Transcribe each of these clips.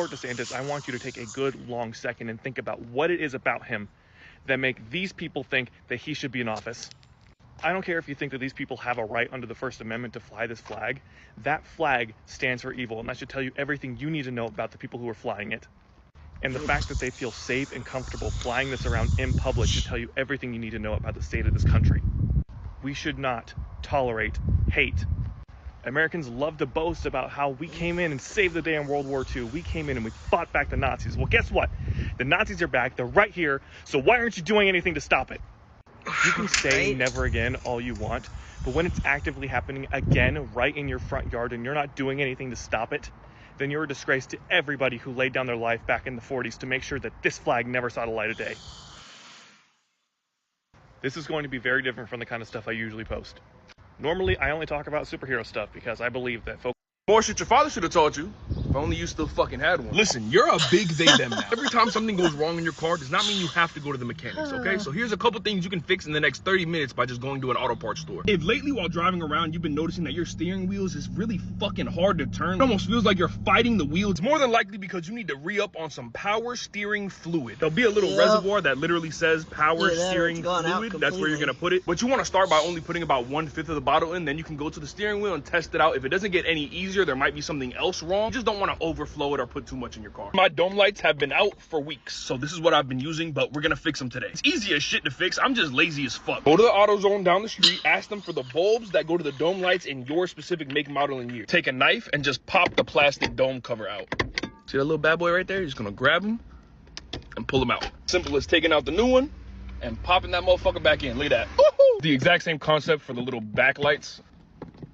DeSantis, I want you to take a good long second and think about what it is about him that make these people think that he should be in office. I don't care if you think that these people have a right under the First Amendment to fly this flag. That flag stands for evil, and that should tell you everything you need to know about the people who are flying it. And the fact that they feel safe and comfortable flying this around in public should tell you everything you need to know about the state of this country. We should not tolerate hate. Americans love to boast about how we came in and saved the day in World War II. We came in and we fought back the Nazis. Well, guess what? The Nazis are back. They're right here. So why aren't you doing anything to stop it? You can say never again all you want, but when it's actively happening again right in your front yard and you're not doing anything to stop it, then you're a disgrace to everybody who laid down their life back in the 40s to make sure that this flag never saw the light of day. This is going to be very different from the kind of stuff I usually post. Normally, I only talk about superhero stuff because I believe that folks... More shit your father should have taught you. If only you still fucking had one. Listen, you're a big they them now. Every time something goes wrong in your car does not mean you have to go to the mechanics, okay? So here's a couple things you can fix in the next 30 minutes by just going to an auto parts store. If lately while driving around you've been noticing that your steering wheels is really fucking hard to turn, it almost feels like you're fighting the wheel, it's more than likely because you need to re-up on some power steering fluid. There'll be a little reservoir that literally says power steering fluid. That's where you're gonna put it. But you wanna start by only putting about 1/5 of the bottle in, then you can go to the steering wheel and test it out. If it doesn't get any easier, there might be something else wrong. You just don't want to overflow it or put too much in your car. My dome lights have been out for weeks, so this is what I've been using, but we're gonna fix them today. It's easy as shit to fix. I'm just lazy as fuck. Go to the AutoZone down the street, ask them for the bulbs that go to the dome lights in your specific make, model, and year. Take a knife and just pop the plastic dome cover out. See that little bad boy right there? You're just gonna grab him and pull him out. Simple as taking out the new one and popping that motherfucker back in. Look at that. Woohoo! The exact same concept for the little backlights.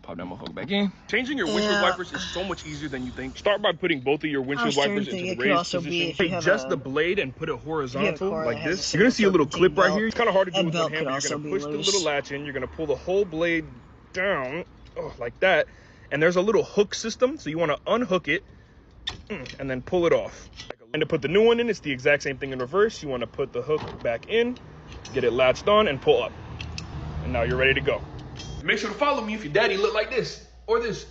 Pop that motherfucker back in. Changing your windshield wipers is so much easier than you think. Start by putting both of your windshield wipers into the raised position. Take just the blade and put it horizontal like this. You're gonna see a little clip right here. It's kind of hard to do with one hand, but you're gonna push the little latch in. You're gonna pull the whole blade down, like that. And there's a little hook system, so you want to unhook it and then pull it off. And to put the new one in, it's the exact same thing in reverse. You want to put the hook back in, get it latched on, and pull up. And now you're ready to go. Make sure to follow me if your daddy look like this or this.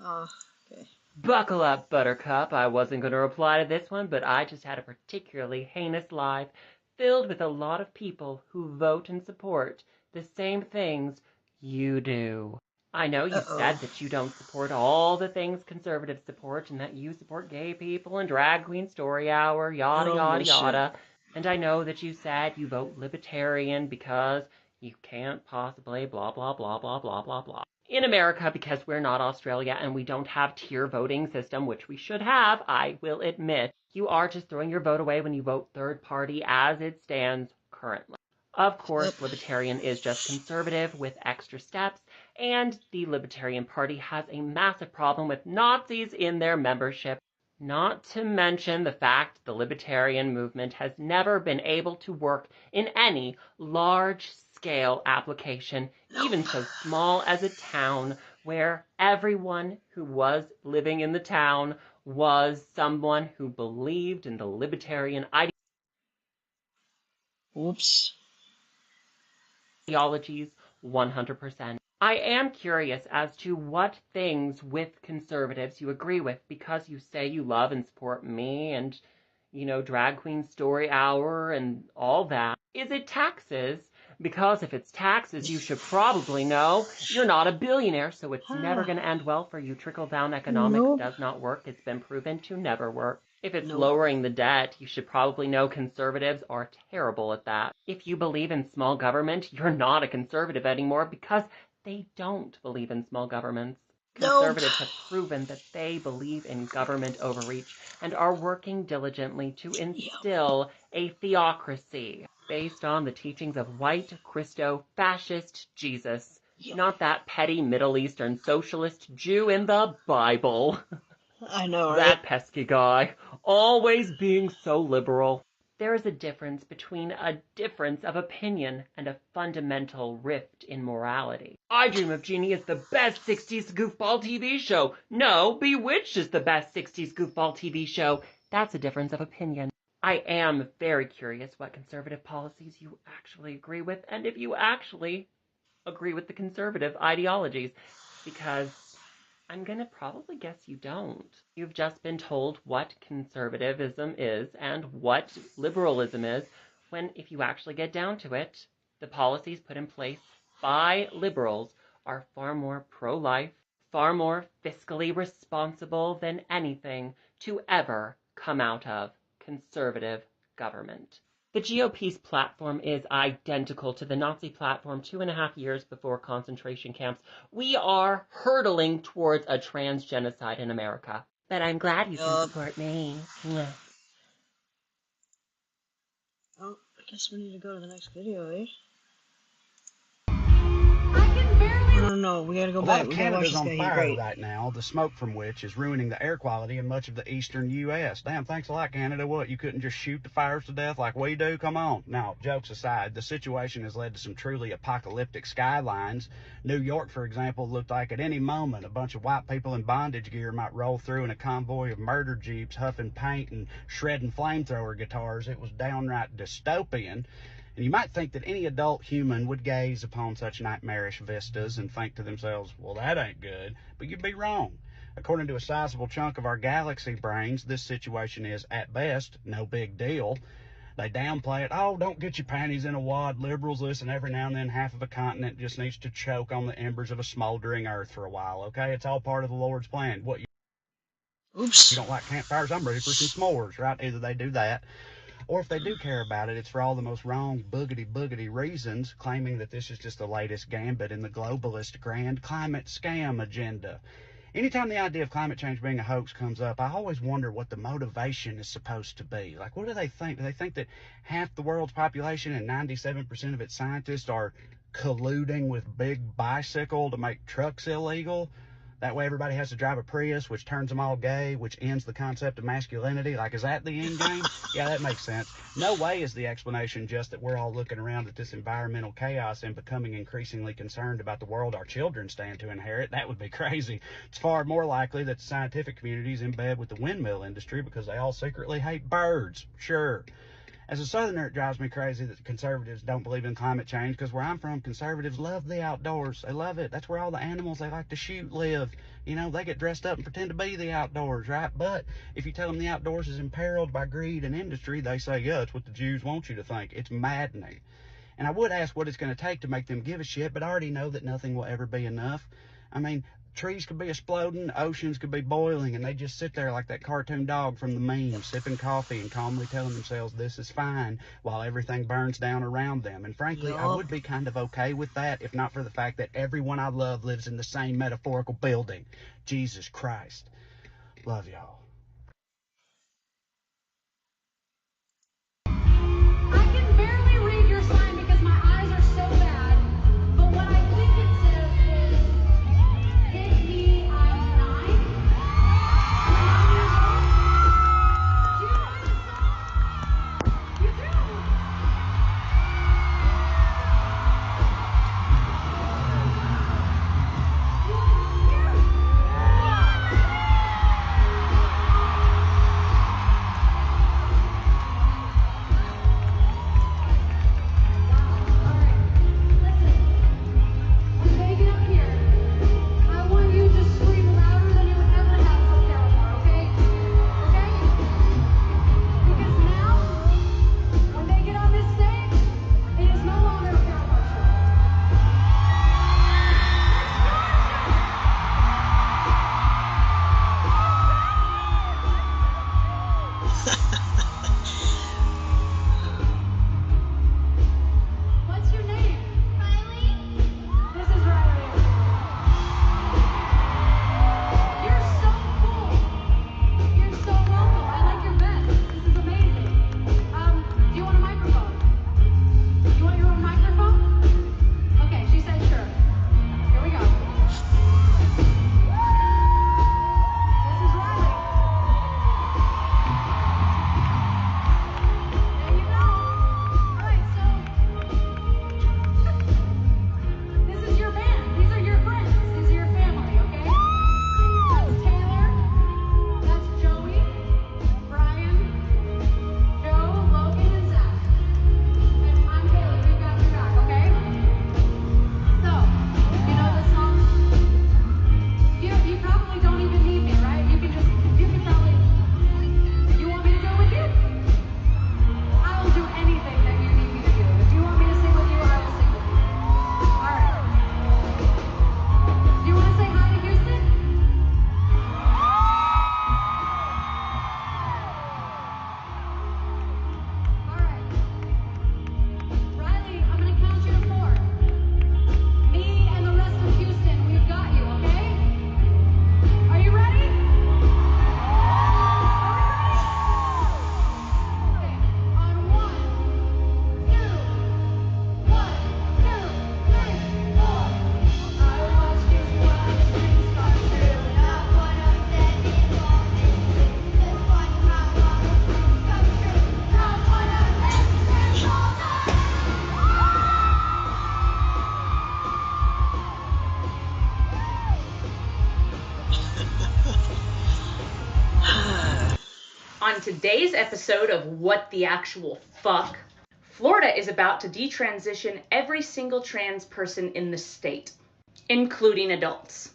Okay. Buckle up, Buttercup. I wasn't going to reply to this one, but I just had a particularly heinous life filled with a lot of people who vote and support the same things you do. I know you said that you don't support all the things conservatives support and that you support gay people and drag queen story hour, yada, yada, yada. And I know that you said you vote libertarian because you can't possibly blah, blah, blah, blah, blah, blah, blah. In America, because we're not Australia and we don't have tier voting system, which we should have, I will admit, you are just throwing your vote away when you vote third party as it stands currently. Of course, libertarian is just conservative with extra steps, and the Libertarian Party has a massive problem with Nazis in their membership. Not to mention the fact the libertarian movement has never been able to work in any large-scale application, even so small as a town, where everyone who was living in the town was someone who believed in the libertarian ideologies 100%. I am curious as to what things with conservatives you agree with, because you say you love and support me and, you know, drag queen story hour and all that. Is it taxes? Because if it's taxes, you should probably know you're not a billionaire, so it's never going to end well for you. Trickle-down economics does not work. It's been proven to never work. If it's lowering the debt, you should probably know conservatives are terrible at that. If you believe in small government, you're not a conservative anymore because they don't believe in small governments. Conservatives have proven that they believe in government overreach and are working diligently to instill a theocracy based on the teachings of white Christo-fascist Jesus, not that petty Middle Eastern socialist Jew in the Bible. I know, right? That pesky guy, always being so liberal. There is a difference between a difference of opinion and a fundamental rift in morality. I Dream of Jeannie is the best 60s goofball TV show. No, Bewitched is the best 60s goofball TV show. That's a difference of opinion. I am very curious what conservative policies you actually agree with, and if you actually agree with the conservative ideologies. because I'm gonna probably guess you don't. You've just been told what conservatism is and what liberalism is, when if you actually get down to it, the policies put in place by liberals are far more pro-life, far more fiscally responsible than anything to ever come out of conservative government. The GOP's platform is identical to the Nazi platform 2.5 years before concentration camps. We are hurtling towards a trans genocide in America. But I'm glad you can support me. Oh, I guess we need to go to the next video, eh? No, we gotta go back. A lot of Canada's on fire right now, the smoke from which is ruining the air quality in much of the eastern U.S. Damn, thanks a lot, Canada. What, you couldn't just shoot the fires to death like we do? Come on. Now, jokes aside, the situation has led to some truly apocalyptic skylines. New York, for example, looked like at any moment a bunch of white people in bondage gear might roll through in a convoy of murder jeeps, huffing paint and shredding flamethrower guitars. It was downright dystopian. And you might think that any adult human would gaze upon such nightmarish vistas and think to themselves, well, that ain't good. But you'd be wrong. According to a sizable chunk of our galaxy brains, this situation is, at best, no big deal. They downplay it. Oh, don't get your panties in a wad, liberals. Listen, every now and then half of a continent just needs to choke on the embers of a smoldering earth for a while, okay? It's all part of the Lord's plan. What, you don't like campfires? I'm ready for some s'mores, right? Either they do that, or if they do care about it, it's for all the most wrong boogity reasons, claiming that this is just the latest gambit in the globalist grand climate scam agenda. Anytime the idea of climate change being a hoax comes up, I always wonder what the motivation is supposed to be. Like, what do they think? Do they think that half the world's population and 97% of its scientists are colluding with Big Bicycle to make trucks illegal? That way everybody has to drive a Prius, which turns them all gay, which ends the concept of masculinity. Like, is that the end game? Yeah, that makes sense. No way is the explanation just that we're all looking around at this environmental chaos and becoming increasingly concerned about the world our children stand to inherit. That would be crazy. It's far more likely that the scientific community is in bed with the windmill industry because they all secretly hate birds. Sure. As a Southerner, it drives me crazy that the conservatives don't believe in climate change, because where I'm from, conservatives love the outdoors. They love it. That's where all the animals they like to shoot live. You know, they get dressed up and pretend to be the outdoors, right? But if you tell them the outdoors is imperiled by greed and industry, they say, yeah, it's what the Jews want you to think. It's maddening. And I would ask what it's going to take to make them give a shit, but I already know that nothing will ever be enough. I mean, trees could be exploding, oceans could be boiling, and they just sit there like that cartoon dog from the meme, sipping coffee and calmly telling themselves this is fine while everything burns down around them. And frankly, I would be kind of okay with that if not for the fact that everyone I love lives in the same metaphorical building. Jesus Christ. Love y'all. I can barely read your sign because my eyes are so bad, but what I think it says is, hit me, I'm 9. Do you know this song? You do? You want to hear? On today's episode of What the Actual Fuck, Florida is about to detransition every single trans person in the state, including adults.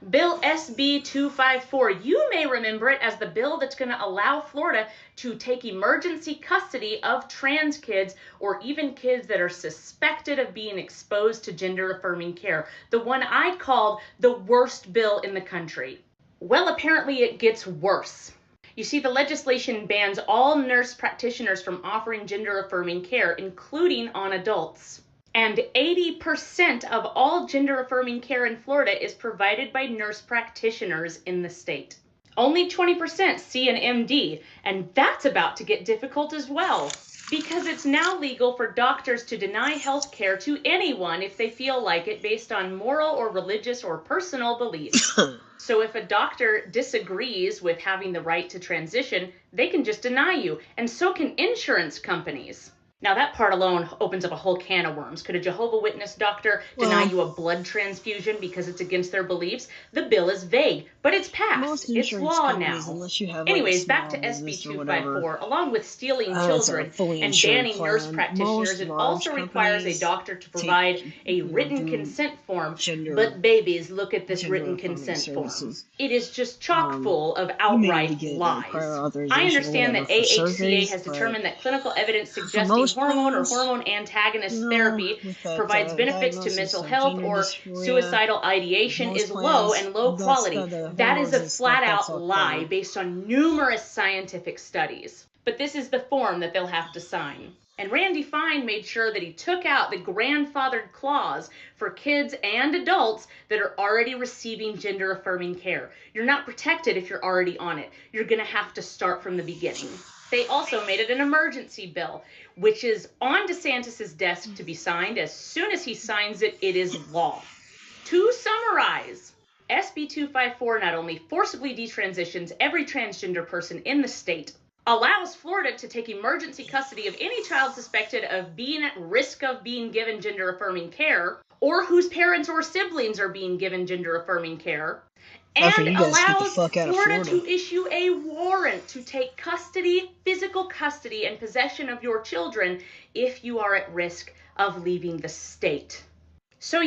Bill SB 254, you may remember it as the bill that's going to allow Florida to take emergency custody of trans kids or even kids that are suspected of being exposed to gender-affirming care. The one I called the worst bill in the country. Well, apparently it gets worse. You see, the legislation bans all nurse practitioners from offering gender-affirming care, including on adults. And 80% of all gender-affirming care in Florida is provided by nurse practitioners in the state. Only 20% see an MD, and that's about to get difficult as well, because it's now legal for doctors to deny health care to anyone if they feel like it based on moral or religious or personal beliefs. So if a doctor disagrees with having the right to transition, they can just deny you, and so can insurance companies. Now that part alone opens up a whole can of worms. Could a Jehovah's Witness doctor deny you a blood transfusion because it's against their beliefs? The bill is vague, but it's passed. It's law now. Anyways, back to SB 254. Along with stealing children and banning nurse practitioners, it also requires a doctor to provide a written consent form. But babies, look at this written consent form. It is just chock full of outright lies. I understand that AHCA has determined that clinical evidence suggesting hormone or hormone antagonist therapy provides benefits to mental health or suicidal ideation is low and low quality. That is a flat-out lie based on numerous scientific studies. But this is the form that they'll have to sign. And Randy Fine made sure that he took out the grandfathered clause for kids and adults that are already receiving gender-affirming care. You're not protected if you're already on it. You're going to have to start from the beginning. They also made it an emergency bill, which is on DeSantis' desk to be signed. As soon as he signs it, it is law. To summarize, SB 254 not only forcibly detransitions every transgender person in the state, allows Florida to take emergency custody of any child suspected of being at risk of being given gender-affirming care, or whose parents or siblings are being given gender-affirming care, and allows Florida to issue a warrant to take custody, physical custody, and possession of your children if you are at risk of leaving the state. So